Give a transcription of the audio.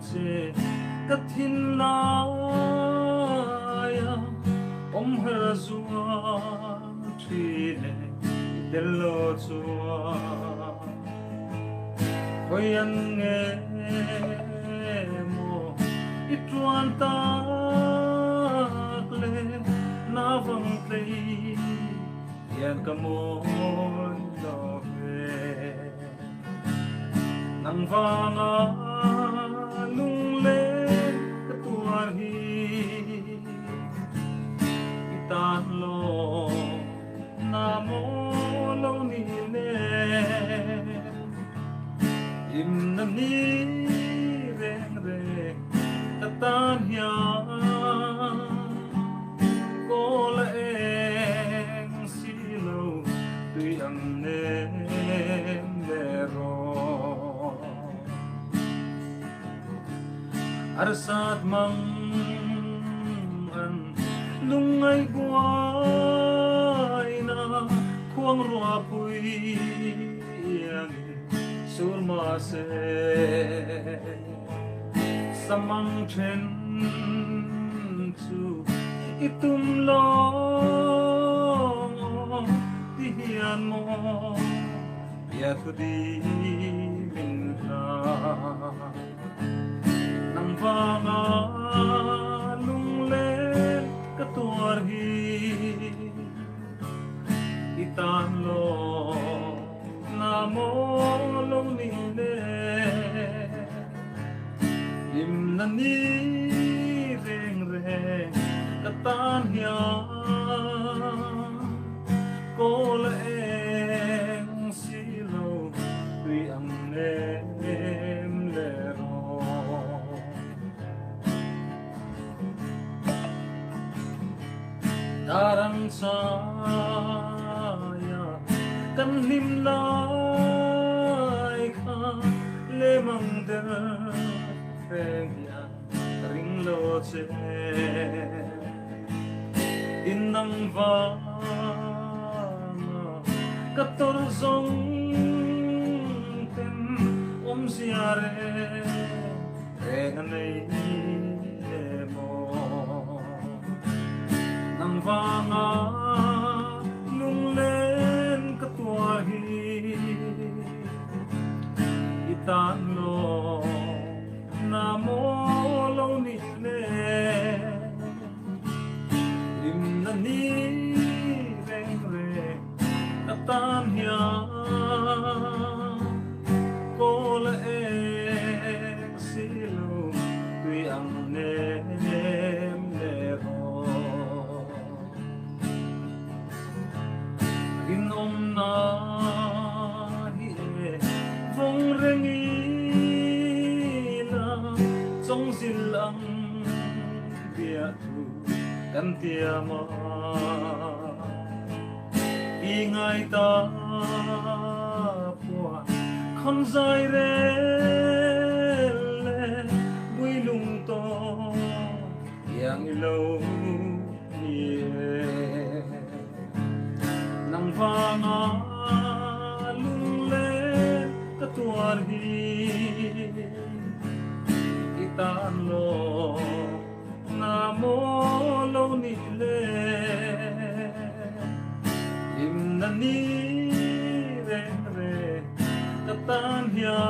che kathin laya om her zua trine dello zua hoyan nge mo ituan ta le navang plei yan kamon love nang vanga lung le katuar hi itan lo namo lo ni le im nam ni reng re tatan ya ko la eng silo tui ang nem lero arsat mang an lungay guay na kuang rua pui yang surma se samang chen tu itum long tihian mo ya khudi min na nang vanga lung le katuar hi itan lo namo lo ni le im na ni reng reng katan hiya ko la eng silo tui ang nem lero darang saya kan lim lai kha lemang der reng ya ring lo che inang vanga kator zong tem siare reng nei mo nang vanga lung len katuar hi itan lo namo lo ni le im na ni reng re katan hiya ko la ek silo tui ang nem lero inom na hi vong rengi song silang dia tu kan tiama ingai ta pua khon zai re le bui lung to yang ilo ye nang vanga lung le katuar hi itan lo namo lo ni le im na ni re re katan hiya